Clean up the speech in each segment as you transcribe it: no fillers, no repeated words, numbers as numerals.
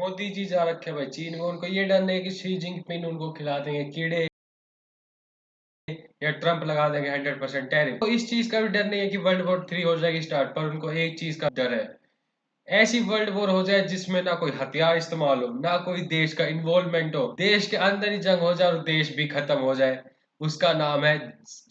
मोदी जी जा रखे भाई चीन में, उनको ये डर नहीं कि शी जिनपिंग उनको खिला देंगे कीड़े या ट्रंप लगा देंगे 100% टैरिफ। तो इस चीज का भी डर नहीं है कि वर्ल्ड वॉर 3 हो जाएगी स्टार्ट, पर उनको एक चीज का डर है, ऐसी वर्ल्ड वॉर हो जाए जिसमें ना कोई हथियार इस्तेमाल हो, ना कोई देश का इन्वॉल्वमेंट हो, देश के अंदर ही जंग हो जाए और देश भी खत्म हो जाए। उसका नाम है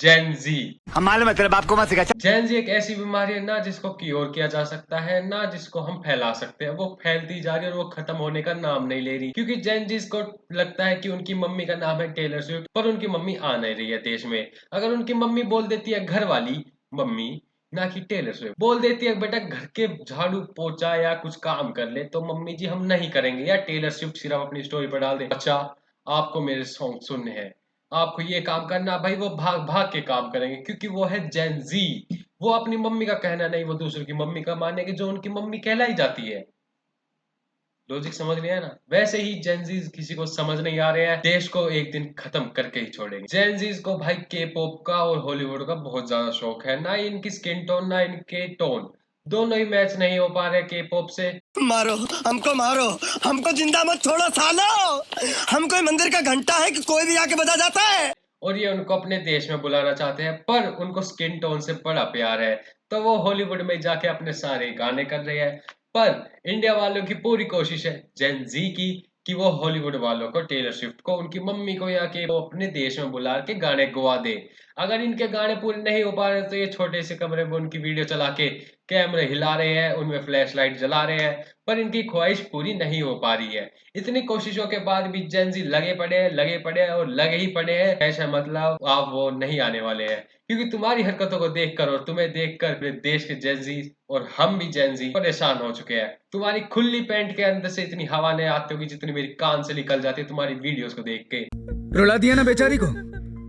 जेनजी। हम मालूम है तेरे बाप को मत सिखा। जेनजी एक ऐसी बीमारी है ना जिसको क्योर किया जा सकता है, ना जिसको हम फैला सकते हैं। वो फैलती जा रही है और वो खत्म होने का नाम नहीं ले रही, क्योंकि जेनजीज को लगता है कि उनकी मम्मी का नाम है टेलर स्विफ्ट, पर उनकी मम्मी आ नहीं रही है देश में। अगर उनकी मम्मी बोल देती है घर वाली मम्मी, ना कि टेलर स्विफ्ट बोल देती है बेटा घर के झाड़ू पोछा या कुछ काम कर ले, तो मम्मी जी हम नहीं करेंगे, या टेलर स्विफ्ट सिर्फ अपनी स्टोरी पर डाल दे अच्छा आपको मेरे सॉन्ग सुनने हैं, आपको ये काम करना, भाई वो भाग भाग के काम करेंगे, क्योंकि वो है जेनजी। वो अपनी मम्मी का कहना नहीं, वो दूसरों की मम्मी का मानेंगे जो उनकी मम्मी कहलाई जाती है। लॉजिक समझ नहीं आया ना? वैसे ही जेनजीज किसी को समझ नहीं आ रहे हैं, देश को एक दिन खत्म करके ही छोड़ेंगे। जेनजीज को भाई के पॉप का और हॉलीवुड का बहुत ज्यादा शौक है, ना इनकी स्किन टोन ना इनके टोन, दोनों ही मैच नहीं हो पा रहे के पॉप से। मारो हमको जिंदा मत छोड़ो सालो। हम कोई मंदिर का घंटा है कि कोई भी आके बजा जाता है। और ये उनको अपने देश में बुलाना चाहते हैं, पर उनको स्किन टोन से बड़ा प्यार है, तो वो हॉलीवुड में जाके अपने सारे गाने कर रहे हैं। पर इंडिया वालों की पूरी कोशिश है जेन जी की कि वो हॉलीवुड वालों को, टेलर स्विफ्ट को, उनकी मम्मी को, या कि वो अपने देश में बुला के गाने गवा दे। अगर इनके गाने पूरे नहीं हो पा रहे तो ये छोटे से कमरे में उनकी वीडियो चला के कैमरे हिला रहे हैं, उनमें फ्लैश लाइट जला रहे हैं, पर इनकी ख्वाहिश पूरी नहीं हो पा रही है। इतनी कोशिशों के बाद भी जेनजी लगे पड़े हैं और लगे ही पड़े हैं, ऐसा मतलब आप वो नहीं आने वाले हैं, क्योंकि तुम्हारी हरकतों को देखकर और तुम्हें देखकर पूरे देश के जेनजी और हम भी जेनजी परेशान हो चुके हैं। तुम्हारी खुली पैंट के अंदर से इतनी हवा नहीं आती होगी जितनी मेरी कान से निकल जाती है तुम्हारी वीडियोस को देख के। रुला दिया ना बेचारी को।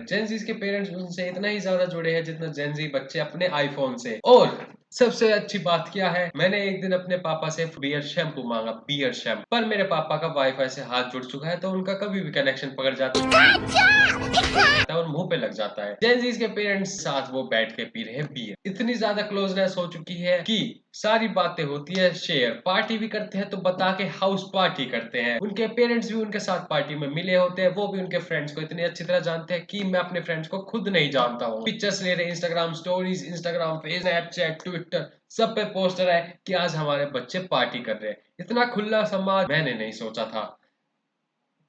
जेनजीज के पेरेंट्स उनसे इतना ही ज्यादा जुड़े हैं जितना जेनजी बच्चे अपने आईफोन से। और सबसे अच्छी बात क्या है, मैंने एक दिन अपने पापा से बियर शैम्पू मांगा, बियर शैम्पू, पर मेरे पापा का वाईफाई से हाथ जुड़ चुका है तो उनका कभी भी कनेक्शन पकड़ जाता है और मुंह पे लग जाता है। जेनजीज के पेरेंट्स साथ वो बैठ के पी रहे हैं बियर। इतनी ज्यादा क्लोजनेस हो चुकी है कि सारी बातें होती है शेयर, पार्टी भी करते हैं तो बता के हाउस पार्टी करते हैं। उनके पेरेंट्स भी उनके साथ पार्टी में मिले होते हैं, वो भी उनके फ्रेंड्स को इतनी अच्छी तरह जानते हैं कि मैं अपने फ्रेंड्स को खुद नहीं जानता हूँ। पिक्चर्स ले रहे, इंस्टाग्राम स्टोरीज, इंस्टाग्राम पे, स्नैपचैट, ट्विटर, सब पे पोस्टर है कि आज हमारे बच्चे पार्टी कर रहे हैं। इतना खुला समाज मैंने नहीं सोचा था।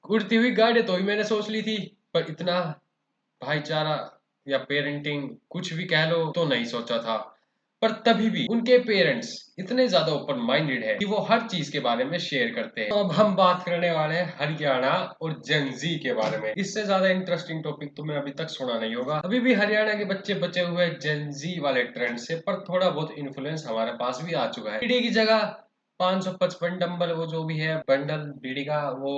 उड़ती हुई गाड़ी तो ही मैंने सोच ली थी, पर इतना भाईचारा या पेरेंटिंग कुछ भी कह लो तो नहीं सोचा था। पर तभी भी उनके पेरेंट्स इतने ज्यादा ओपन माइंडेड है कि वो हर चीज के बारे में शेयर करते हैं। तो अब हम बात करने वाले हैं हरियाणा और जेनजी के बारे में। इससे ज्यादा इंटरेस्टिंग टॉपिक तुम्हें अभी तक सुना नहीं होगा। अभी भी हरियाणा के बच्चे बचे हुए जेनजी वाले ट्रेंड से, पर थोड़ा बहुत इन्फ्लुएंस हमारे पास भी आ चुका है। बीड़ी की जगह 555 डंबल, वो जो भी है बंडल बीड़ी का, वो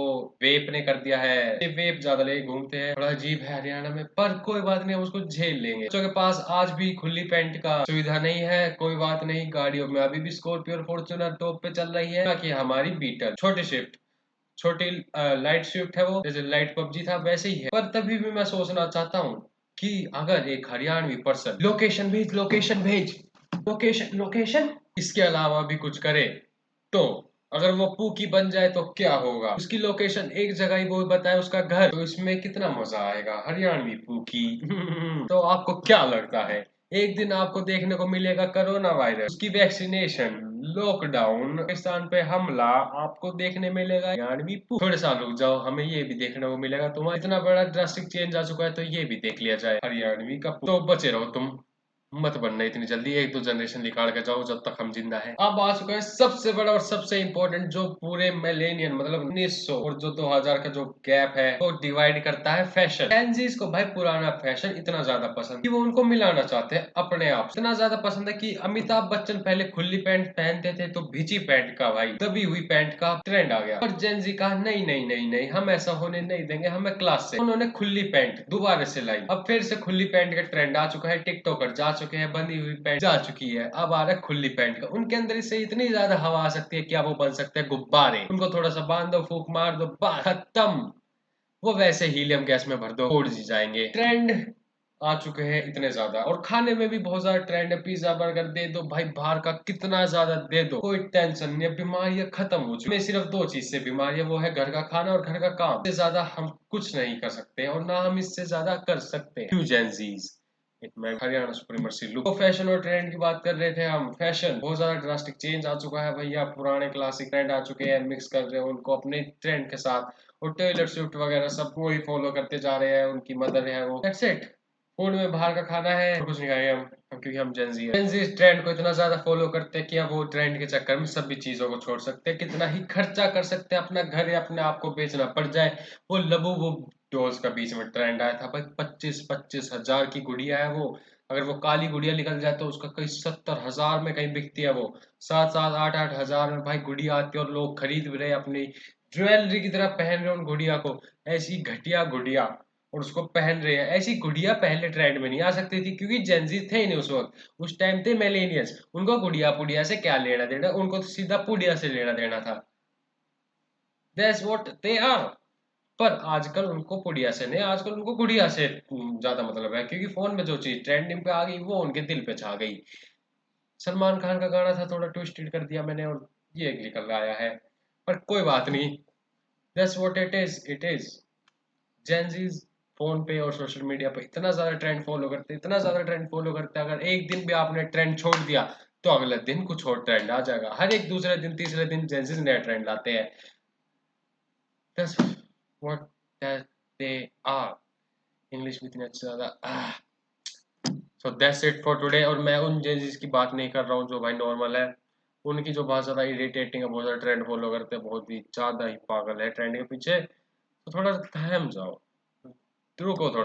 वेप ने कर दिया है। ये वेप ज्यादा लेके घूमते हैं, थोड़ा अजीब है हरियाणा में, पर कोई बात नहीं, हम उसको झेल लेंगे। बच्चों के पास आज भी खुली पैंट का सुविधा नहीं है, कोई बात नहीं, गाड़ियों में अभी भी स्कॉर्पियो और फॉर्च्यूनर टॉप पे चल रही है, बाकी हमारी बीटल छोटे शिफ्ट, छोटी लाइट स्विफ्ट है, वो जैसे लाइट पबजी था वैसे ही है। पर तभी भी मैं सोचना चाहता हूँ कि अगर एक हरियाणवी पर्सन लोकेशन भेज, लोकेशन भेज, लोकेशन लोकेशन, इसके अलावा भी कुछ करे, तो अगर वो पूकी बन जाए तो क्या होगा, उसकी लोकेशन एक जगह ही वो बताए उसका घर, तो इसमें कितना मजा आएगा, हरियाणवी पूकी। तो आपको क्या लगता है, एक दिन आपको देखने को मिलेगा कोरोना वायरस, उसकी वैक्सीनेशन, लॉकडाउन, पाकिस्तान पे हमला, आपको देखने मिलेगा हरियाणवी पूकी। थोड़े साल रुक जाओ, हमें ये भी देखने को मिलेगा, तुम्हारा इतना बड़ा ड्रास्टिक चेंज आ चुका है तो ये भी देख लिया जाए हरियाणवी का। तो बचे रहो तुम, मत बनना इतनी जल्दी, एक दो जनरेशन निकाल के जाओ जब तक हम जिंदा है। अब आ चुका है सबसे बड़ा और सबसे इंपॉर्टेंट, जो पूरे मिलेनियम मतलब 1900 और जो 2000 का जो गैप है वो डिवाइड करता है फैशन। जेनजीज को भाई पुराना फैशन इतना ज्यादा पसंद कि वो उनको मिलाना चाहते हैं अपने आप, इतना ज्यादा पसंद है कि अमिताभ बच्चन पहले खुली पैंट पहनते थे तो भिजी पैंट का, भाई दबी हुई पैंट का ट्रेंड आ गया। पर जेनजी कहा नहीं नहीं नहीं नहीं, हम ऐसा होने नहीं देंगे, हमें क्लास से। उन्होंने खुली पैंट दोबारा से लाई, अब फिर से खुली पैंट का ट्रेंड आ चुका है, टिकटॉकर जा चुके हैं, बंधी हुई पैंट जा चुकी है, अब आ रहा है खुली पैंट का। उनके अंदर इससे इतनी ज्यादा हवा आ सकती है क्या वो बन सकते हैं गुब्बारे, उनको थोड़ा सा बांध दो, फूक मार दो, बस खत्म, वो वैसे हीलियम गैस में भर दो, उड़ जी जाएंगे। ट्रेंड आ चुके हैं इतने ज्यादा। और खाने में भी बहुत ज्यादा ट्रेंड है, पिज्जा बर्गर दे दो भाई, बाहर का कितना ज्यादा दे दो, कोई टेंशन नहीं है, बीमारियां खत्म हो चुकी है। सिर्फ दो चीज से बीमारी है, वो है घर का खाना और घर का काम। इससे ज्यादा हम कुछ नहीं कर सकते और ना हम इससे ज्यादा कर सकते हैं। जेंजीज मैं हरियाणा सुप्रीमर्सी लुक। तो फैशन और ट्रेंड की बात कर रहे थे हम। फैशन बहुत ज्यादा ड्रास्टिक चेंज आ चुका है भैया, पुराने क्लासिक ट्रेंड आ चुके हैं, मिक्स कर रहे हैं उनको अपने ट्रेंड के साथ। और टेलर स्विफ्ट वगैरह सब वो ही फॉलो करते जा रहे हैं, उनकी मदर है वो। That's it. फूड में बाहर का खाना है और कुछ नहीं खाएंगे हम क्योंकि हम जेंजी है। जेंजी ट्रेंड को इतना ज्यादा फॉलो करते हैं कि अब वो ट्रेंड के चक्कर में सभी चीजों को छोड़ सकते हैं, कितना ही खर्चा कर सकते हैं, अपना घर या अपने आप को बेचना पड़ जाए। वो लबू वो डॉल्स का बीच में ट्रेंड आया था भाई, 25-25 हजार की गुड़िया है वो। अगर वो काली गुड़िया निकल जाए तो उसका कहीं 70 हजार में कहीं बिकती है वो। 7-7 8-8 हजार में भाई गुड़िया आती है और लोग खरीद भी रहे, अपनी ज्वेलरी की तरह पहन रहे उन गुड़िया को। ऐसी घटिया गुड़िया, और उसको पहन रहे हैं। ऐसी गुड़िया पहले ट्रेंड में नहीं आ सकती थी क्योंकि जेंजी थे ही नहीं उस वक्त। उस टाइम थे मिलेनियल्स, उनको गुड़िया पुड़िया से क्या लेना देना, उनको तो सीधा पुड़िया से लेना देना था। That's what they are. पर आजकल उनको पुड़िया से नहीं, आजकल उनको गुड़िया से ज्यादा मतलब है, क्योंकि फोन में जो चीज ट्रेंडिंग पे आ गई वो उनके दिल पे छा गई। सलमान खान का गाना था, थोड़ा ट्विस्टेड कर दिया मैंने और ये निकल आया है। पर कोई बात नहीं, that's what it is. Gen Zs phone पे और सोशल मीडिया पे इतना ज्यादा ट्रेंड फॉलो करते, इतना ज्यादा ट्रेंड फॉलो करते, अगर एक दिन भी आपने ट्रेंड छोड़ दिया तो अगले दिन कुछ और ट्रेंड आ जाएगा। हर एक दूसरे दिन तीसरे दिन जेंजीज नया ट्रेंड लाते हैं। That's what that they are। English भी इतनी अच्छी ज्यादा। So that's it for today. और मैं उन जेंजीज की बात नहीं कर रहा हूँ जो भाई नॉर्मल है, उनकी जो बहुत ज्यादा इरिटेटिंग है, बहुत ज्यादा ट्रेंड फॉलो करते हैं, बहुत ही ज्यादा ही पागल है ट्रेंड के पीछे। तो थोड़ा थम जाओ, रुको थोड़ा।